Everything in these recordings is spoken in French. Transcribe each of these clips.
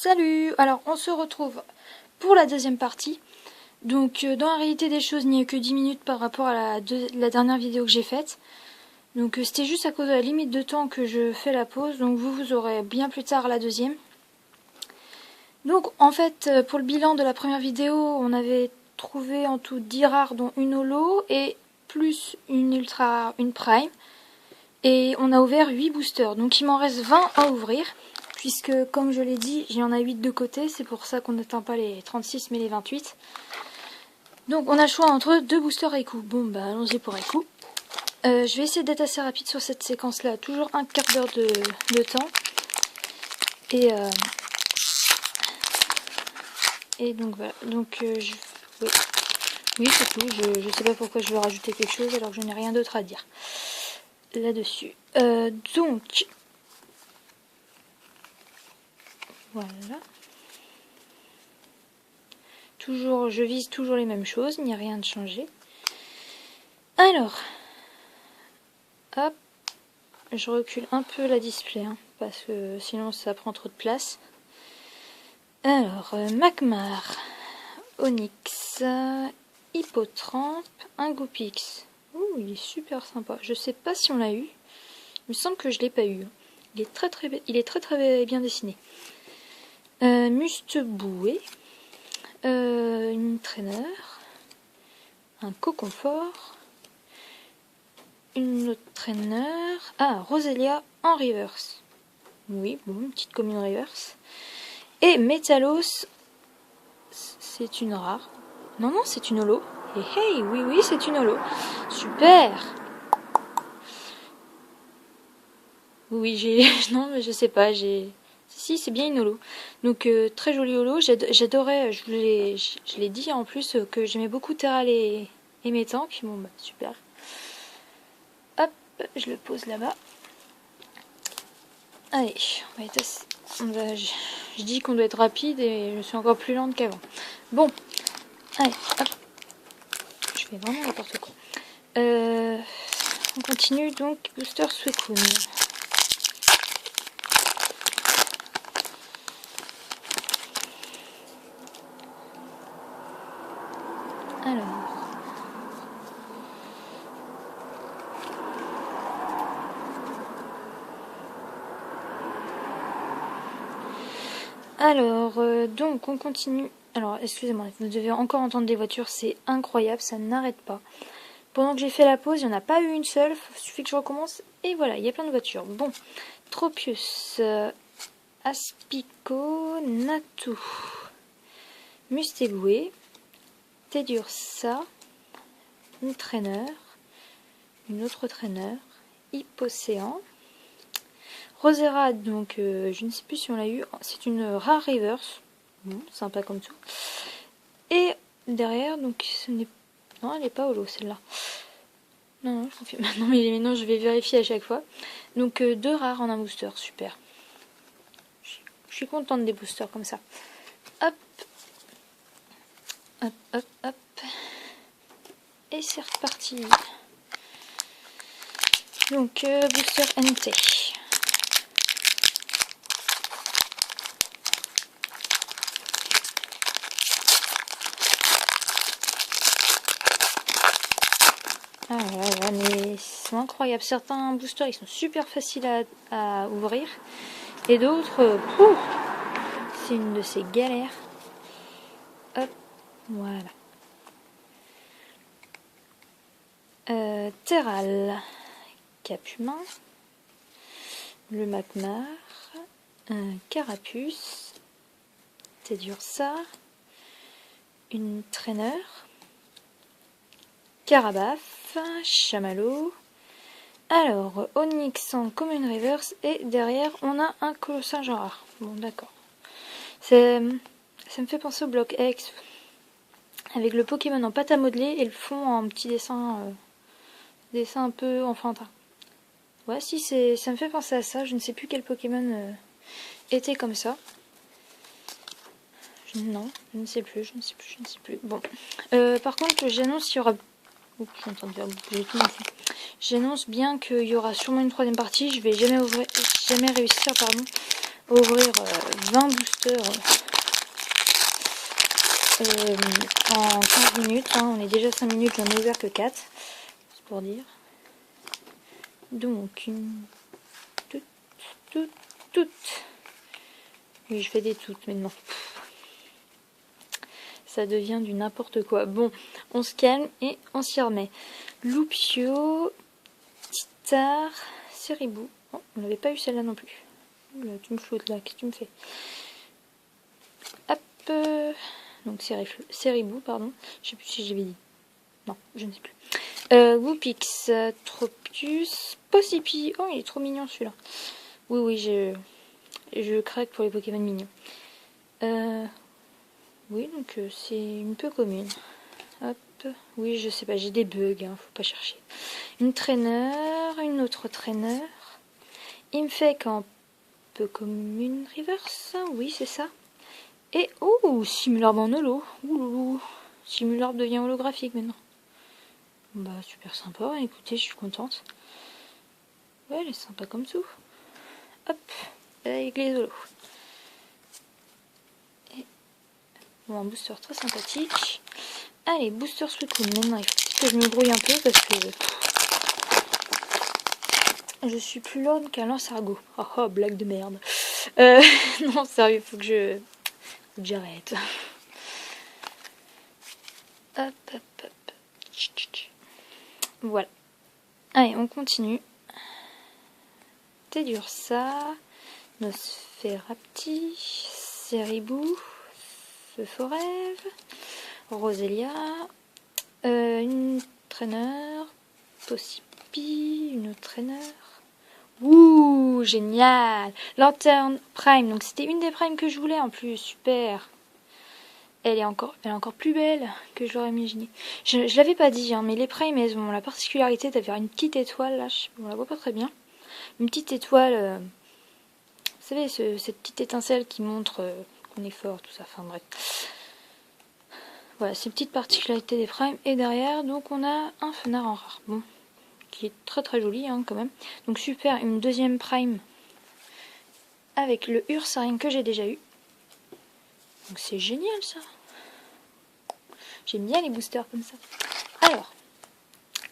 Salut! Alors on se retrouve pour la deuxième partie. Donc dans la réalité des choses, il n'y a que 10 minutes par rapport à la dernière vidéo que j'ai faite. Donc c'était juste à cause de la limite de temps que je fais la pause. Donc vous aurez bien plus tard la deuxième. Donc en fait pour le bilan de la première vidéo, on avait trouvé en tout 10 rares dont une holo et plus une ultra rare, une prime. Et on a ouvert 8 boosters. Donc il m'en reste 20 à ouvrir. Puisque, comme je l'ai dit, il y en a 8 de côté. C'est pour ça qu'on n'atteint pas les 36, mais les 28. Donc, on a le choix entre 2 boosters à écoute. Bon, bah, allons-y pour écoute. Je vais essayer d'être assez rapide sur cette séquence-là. Toujours un quart d'heure de temps. Et donc, voilà. Donc, oui, c'est tout. Je sais pas pourquoi je veux rajouter quelque chose alors que je n'ai rien d'autre à dire là-dessus. Donc... Voilà. Toujours, je vise toujours les mêmes choses, il n'y a rien de changé. Alors, hop, je recule un peu la display, hein, parce que sinon ça prend trop de place. Alors, Magmar, Onyx, Hippotrampe, un Goopix. Ouh, il est super sympa. Je sais pas si on l'a eu. Il me semble que je l'ai pas eu. Il est très bien dessiné. Musteboué, une traîneur, un coconfort, une autre traîneur, Roselia en reverse. Oui, bon, une petite commune reverse. Et Métalos, c'est une rare. Non, c'est une holo. Et hey, oui, c'est une holo. Super. Oui, non, mais je sais pas, Si, c'est bien une holo. Donc, très jolie holo. J'adorais, je l'ai dit en plus, que j'aimais beaucoup Terral et Métan. Puis bon, bah, super. Hop, je le pose là-bas. Allez, on va être assez... Je dis qu'on doit être rapide et je suis encore plus lente qu'avant. Bon, allez, hop. Je fais vraiment n'importe quoi. On continue donc. Booster Suicune. Alors, donc on continue. Alors, excusez-moi, vous devez encore entendre des voitures, c'est incroyable, ça n'arrête pas. Pendant que j'ai fait la pause, il n'y en a pas eu une seule, il suffit que je recommence, et voilà, il y a plein de voitures. Bon, Tropius, Aspico, Natu, Mustéboué, Tedursa, une traîneur, une autre traîneur, Hippocéan, Rosera, donc je ne sais plus si on l'a eu, c'est une rare reverse, bon, sympa comme tout. Et derrière, donc ce n'est... Non, elle n'est pas holo celle-là. Non, je confirme. Non, mais maintenant je vais vérifier à chaque fois. Donc 2 rares en un booster, super. Je suis contente des boosters comme ça. Hop. Hop, hop, hop. Et c'est reparti. Donc booster NT. Ah là, mais c'est incroyable. Certains boosters, ils sont super faciles à ouvrir. Et d'autres, c'est une de ces galères. Hop, voilà. Terral, Capumin, le Magmar, un Carapuce, Tedursa, une traîneur, Carabaf, Chamallow. Alors, Onyx en commune reverse et derrière on a un Colossin genre rare. Bon, d'accord. Ça me fait penser au bloc X avec le Pokémon en pâte à modeler et le fond en petit dessin, dessin un peu enfantin. Ouais, si, ça me fait penser à ça. Je ne sais plus quel Pokémon était comme ça. Non, je ne sais plus. Bon. Par contre, j'annonce qu'il y aura... Oups, je suis en train de faire bouger tout ici. J'annonce bien qu'il y aura sûrement une troisième partie. Je vais jamais réussir, ouvrir 20 boosters en 15 minutes. Hein. On est déjà 5 minutes, j'en ai ouvert que 4. C'est pour dire. Donc, une toute. Oui, je fais des toutes maintenant. Ça devient du n'importe quoi. Bon, on se calme et on s'y remet. Loupio, Titar, Seribou. Oh, on n'avait pas eu celle-là non plus. Oula, tu me flottes là, qu'est-ce que tu me fais? Hop. Donc Seribou, pardon. Je sais plus si j'avais dit. Non, je ne sais plus. Woopix, Tropius, Possipi. Oh, il est trop mignon celui-là. Oui, je craque pour les Pokémon mignons. Oui, donc c'est une peu commune. Hop. Oui, je sais pas, j'ai des bugs, hein, faut pas chercher. Une traîneur, une autre traîneur. Il me fait qu'en peu commune reverse. Oui, c'est ça. Et oh, Simularbe en holo. Ouloulou. Simularbe devient holographique maintenant. Bah, super sympa. Écoutez, je suis contente. Ouais, elle est sympa comme tout. Hop, avec les holos. Et bon, un booster très sympathique. Allez, booster Suicune. Maintenant, il faut que je me brouille un peu parce que je suis plus lourde qu'un lance-argot. Oh, blague de merde. Non, sérieux, faut que j'arrête. Hop. Voilà. Allez, on continue. Tedursa, Nosferapti, Seribou, Feu Forêve, Roselia, une traîneur, Possipi, une autre traîneur. Ouh, génial! Lanterne Prime, donc c'était une des primes que je voulais en plus, super! Elle est encore plus belle que je l'aurais imaginé. Je l'avais pas dit, hein, mais les primes, elles ont la particularité d'avoir une petite étoile, là, on la voit pas très bien. Une petite étoile, vous savez, cette petite étincelle qui montre qu'on est fort, tout ça, enfin bref. Voilà, c'est une petite particularité des primes. Et derrière, donc on a un Fenard en rare. Bon, qui est très très joli hein, quand même. Donc super, une deuxième prime avec le Ursaring que j'ai déjà eu. Donc c'est génial ça. J'aime bien les boosters comme ça. Alors,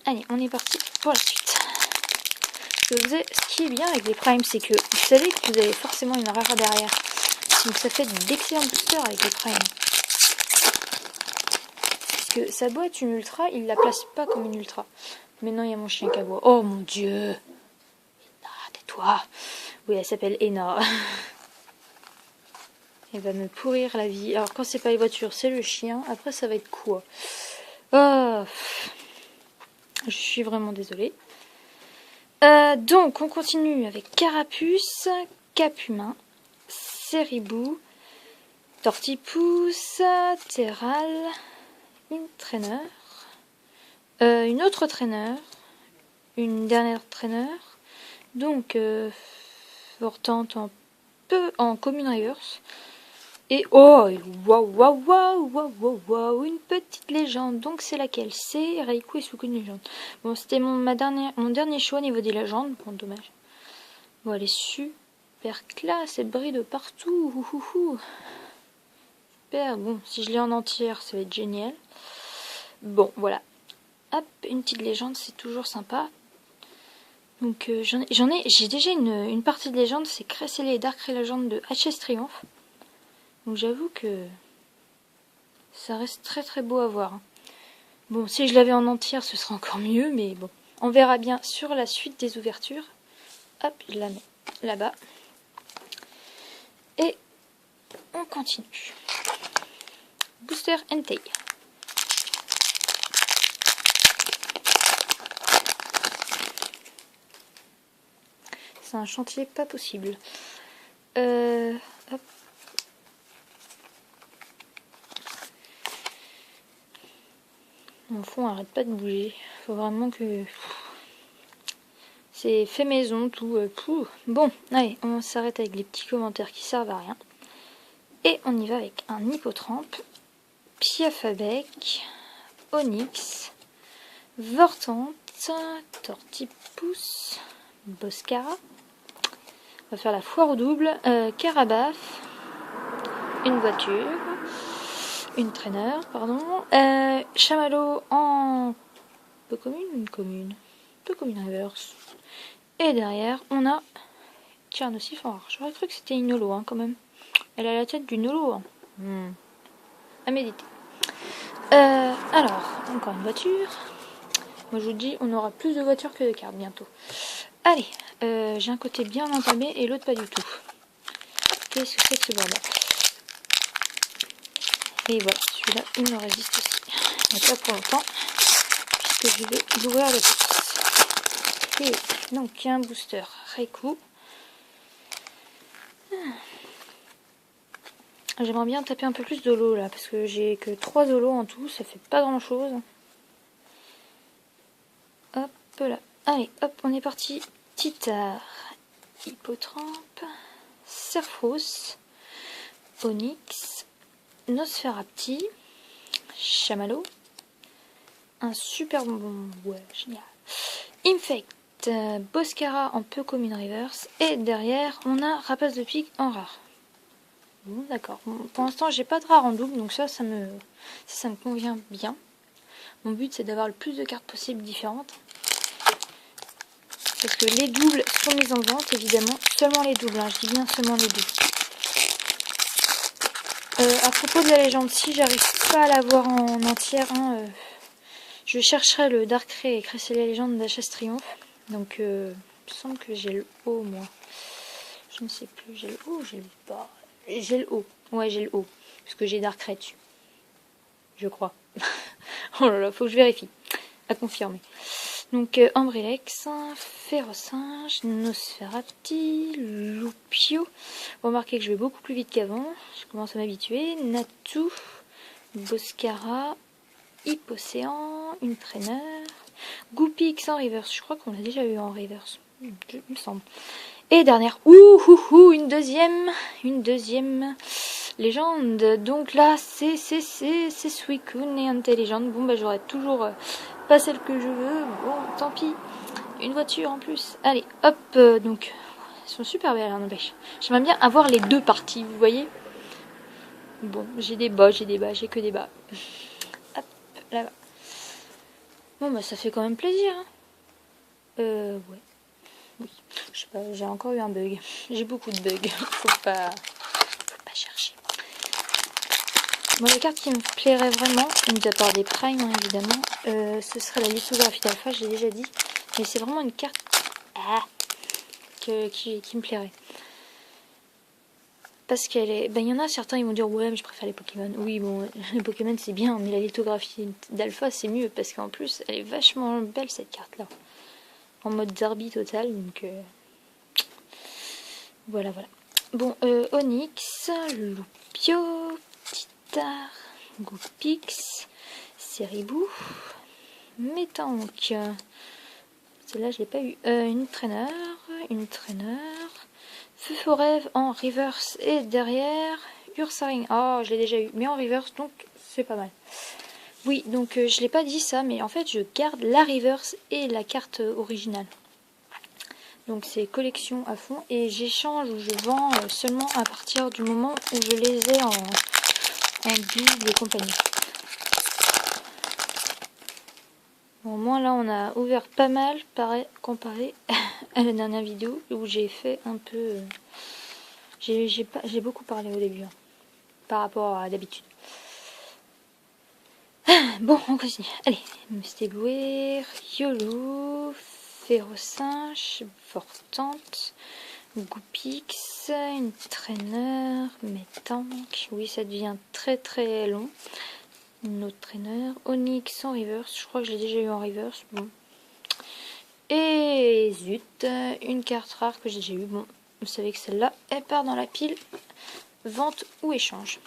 allez, on est parti pour la suite. Ce qui est bien avec les primes, c'est que vous savez que vous avez forcément une rare derrière. Donc ça fait d'excellents boosters avec les primes. Parce que sa boîte, une ultra, il la place pas comme une ultra. Maintenant, il y a mon chien qui aboie. Oh mon dieu! Ena, tais-toi! Oui, elle s'appelle Ena. Elle va me pourrir la vie. Alors, quand c'est pas les voitures, c'est le chien. Après, ça va être quoi? Oh, je suis vraiment désolée. Donc, on continue avec Carapuce, Capumin, Seribou, Tortipousse, Terral, une traîneur, une autre traîneur, une dernière traîneur, donc portante en commune reverse. Et oh, waouh, une petite légende. Donc c'est laquelle? C'est Raikou et Suicune légende. Bon, c'était mon dernier choix au niveau des légendes. Bon, dommage. Bon, elle est super classe, elle brille de partout. Super, bon, si je l'ai en entière, ça va être génial. Bon, voilà. Hop, une petite légende, c'est toujours sympa. Donc j'ai déjà une partie de légende, c'est Cresselia et Dark Legend de HS Triomphe. Donc j'avoue que ça reste très très beau à voir. Bon, si je l'avais en entière, ce serait encore mieux, mais bon. On verra bien sur la suite des ouvertures. Hop, je la mets là-bas. Et on continue. Booster Entei. C'est un chantier pas possible. Hop. Mon fond arrête pas de bouger. Faut vraiment que... C'est fait maison, tout. Bon, allez, on s'arrête avec les petits commentaires qui servent à rien. Et on y va avec un Hippotrampe, Piafabec, Onyx, Vortante, Tortipousse, Boscara, va faire la foire au double. Carabaf, une voiture, une traîneur, pardon. Chamallow en peu commune, une commune, peu commune reverse. Et derrière, on a Carnocif en rare. J'aurais cru que c'était une holo, hein, quand même. Elle a la tête d'une holo. Hein. À méditer. Alors, encore une voiture. Moi, je vous dis, on aura plus de voitures que de cartes bientôt. Allez, j'ai un côté bien entamé et l'autre pas du tout. Qu'est-ce que c'est que ce bordel? Et voilà, celui-là, il me résiste aussi. Mais pas pour longtemps, puisque je vais l'ouvrir le plus. Et donc, il y a un booster Raikou. J'aimerais bien taper un peu plus d'holo là, parce que j'ai que 3 holos en tout, ça fait pas grand chose. Hop là. Allez, hop, on est parti. Titar, Hippotrampe, Serfros, Onyx, Nosferapti, Chamallow, un super bonbon, ouais, génial. Infect, Boscara en peu commune reverse, et derrière on a Rapace de pique en rare. Bon, d'accord. Bon, pour l'instant, j'ai pas de rare en double, donc ça me convient bien. Mon but, c'est d'avoir le plus de cartes possibles différentes. Parce que les doubles sont mis en vente, évidemment. Seulement les doubles, hein, je dis bien seulement les doubles. À propos de la légende, si j'arrive pas à la voir en entière, hein, je chercherai le Dark Ray et Cresser la légende d'Hs Triomphe. Donc, il me semble que j'ai le haut, moi. Je ne sais plus, j'ai le haut ou j'ai le bas? J'ai le haut. Ouais, j'ai le haut. Parce que j'ai Dark Ray dessus. Je crois. Oh là là, faut que je vérifie. À confirmer. Donc, Ambrilex, Férocinge, Nosferapti, Loupio. Remarquez que je vais beaucoup plus vite qu'avant. Je commence à m'habituer. Natu, Boscara, Hippocéan, une traîneur. Goupix en reverse. Je crois qu'on l'a déjà eu en reverse. Il me semble. Et dernière, une deuxième légende. Donc là, c'est Suicune et Intelligente. Bon, bah j'aurais toujours pas celle que je veux. Bon, tant pis. Une voiture en plus. Allez, hop, donc, elles sont super belles, hein, n'empêche. J'aimerais bien avoir les deux parties, vous voyez. Bon, j'ai des bas, j'ai que des bas. Hop, là-bas. Bon, bah ça fait quand même plaisir, hein. Ouais. Oui, je sais pas, j'ai encore eu un bug. J'ai beaucoup de bugs. Faut pas chercher. Bon, la carte qui me plairait vraiment, mis à part des primes, hein, évidemment, ce serait la lithographie d'alpha, j'ai déjà dit. Mais c'est vraiment une carte qui me plairait. Parce qu'elle est... Ben, il y en a certains, ils vont dire, ouais, mais je préfère les Pokémon. Oui, bon, les Pokémon, c'est bien, mais la lithographie d'alpha, c'est mieux. Parce qu'en plus, elle est vachement belle, cette carte-là. En mode Zarbi total, donc... Voilà. Bon, Onyx, Loupio, Titar, Goupix, Seribou, Métanque. Celle-là, je l'ai pas eu. Une traîneur. Fuforève en reverse et derrière Ursaring. Oh, je l'ai déjà eu, mais en reverse, donc c'est pas mal. Oui, donc je l'ai pas dit ça, mais en fait, je garde la reverse et la carte originale. Donc c'est collection à fond et j'échange ou je vends seulement à partir du moment où je les ai en double et compagnie. Bon, moi là on a ouvert pas mal comparé à la dernière vidéo où j'ai fait un peu... J'ai beaucoup parlé au début, hein, par rapport à d'habitude. Bon, on continue. Allez, Mustéboué, Yolo, Férocinge, Vortante, Goupix, une traîneur, Métanque. Oui, ça devient très très long. Une autre traîneur, Onyx en reverse. Je crois que je l'ai déjà eu en reverse. Bon. Et zut, une carte rare que j'ai déjà eu. Bon, vous savez que celle-là, elle part dans la pile vente ou échange.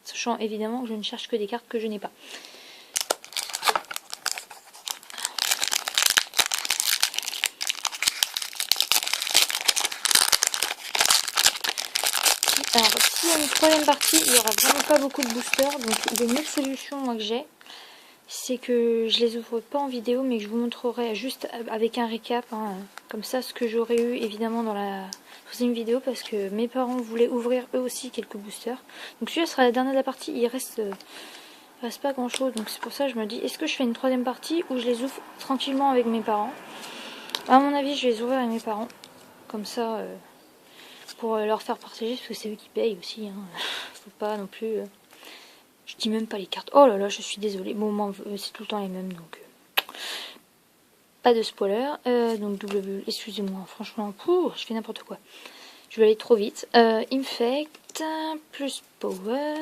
Sachant évidemment que je ne cherche que des cartes que je n'ai pas. Alors, s'il y a une troisième partie, il n'y aura vraiment pas beaucoup de boosters. Donc, les 9 solutions moi, que j'ai, c'est que je les ouvre pas en vidéo, mais que je vous montrerai juste avec un récap, hein, comme ça, ce que j'aurais eu évidemment dans la troisième vidéo, parce que mes parents voulaient ouvrir eux aussi quelques boosters. Donc celui-là sera la dernière de la partie, il reste pas grand chose, donc c'est pour ça que je me dis, est-ce que je fais une troisième partie ou je les ouvre tranquillement avec mes parents? À mon avis, je vais les ouvrir avec mes parents, comme ça, pour leur faire partager, parce que c'est eux qui payent aussi, hein. Faut pas non plus... Je dis même pas les cartes. Oh là là, je suis désolée. Bon, moi, c'est tout le temps les mêmes, donc... pas de spoiler. Donc, excusez-moi, franchement, je fais n'importe quoi. Je vais aller trop vite. Infect, plus Power.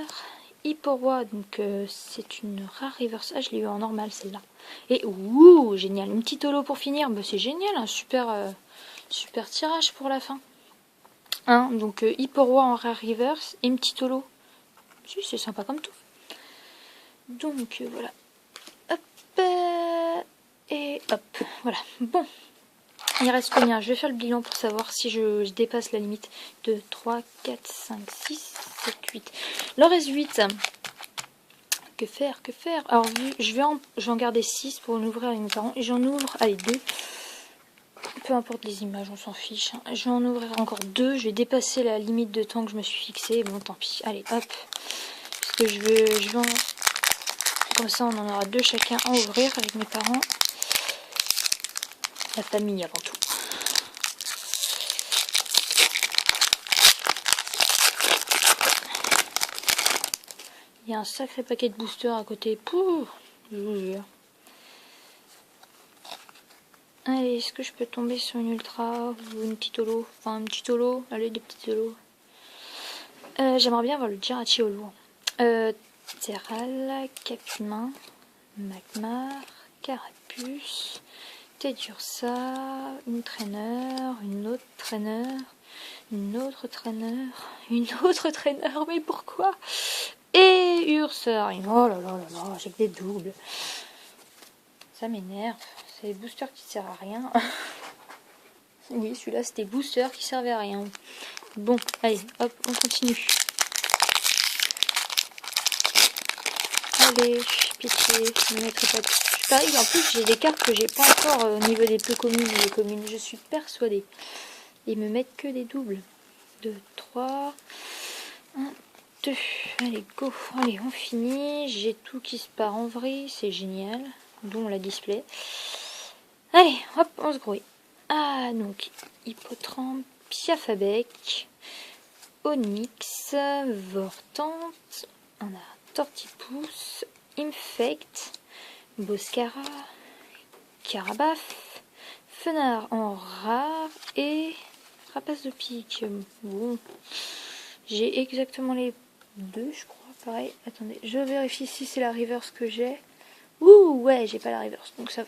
Hipporoi, donc c'est une rare reverse. Ah, je l'ai eu en normal, celle-là. Et, ouh, génial. Une petite holo pour finir. Bah, c'est génial, un super tirage pour la fin. Hein, donc, Hipporoi en rare reverse et une petite holo. Si, c'est sympa comme tout. Donc voilà, hop, et hop, voilà. Bon, il reste combien? Je vais faire le bilan pour savoir si je dépasse la limite. 2, 3, 4, 5, 6, 7, 8. Il en reste 8. Que faire? Alors, je vais en garder 6 pour en ouvrir avec mes parents. Et j'en ouvre, allez, 2. Peu importe les images, on s'en fiche. Hein. Je vais en ouvrir encore 2. Je vais dépasser la limite de temps que je me suis fixée. Bon, tant pis. Allez, hop. Parce que je vais en... Comme ça, on en aura 2 chacun à ouvrir avec mes parents. La famille avant tout. Il y a un sacré paquet de boosters à côté. Pouh, je vous jure. Allez, est-ce que je peux tomber sur une ultra ou une petite holo? Enfin, une petite holo. Allez, des petites holos. J'aimerais bien avoir le Jirachi holo. Terral, Caphumain, Magmar, Carapuce, Tedursa, une traîneur, une autre traîneur, une autre traîneur, une autre traîneur, mais pourquoi? Et Ursaring. Oh là là là là, j'ai que des doubles. Ça m'énerve. C'est des boosters qui servent à rien. Oui, celui-là, c'était boosters qui servaient à rien. Bon, allez, hop, on continue. Allez, pitié, ne mettrai pas de... Je parie, en plus, j'ai des cartes que j'ai pas encore au niveau des peu communes et des communes. Je suis persuadée. Ils me mettent que des doubles. 2, 3, 1, 2. Allez, go. Allez, on finit. J'ai tout qui se part en vrille. C'est génial. Dont la display. Allez, hop, on se grouille. Ah, donc, Hippotrampe, Piafabec, Onyx, Vortante. On a Tortipousse, Infect, Boscara, Carabaf, Fenard en rare et Rapace de pique. Bon, j'ai exactement les 2, je crois. Pareil, attendez, je vérifie si c'est la reverse que j'ai. Ouh, ouais, j'ai pas la reverse, donc ça va.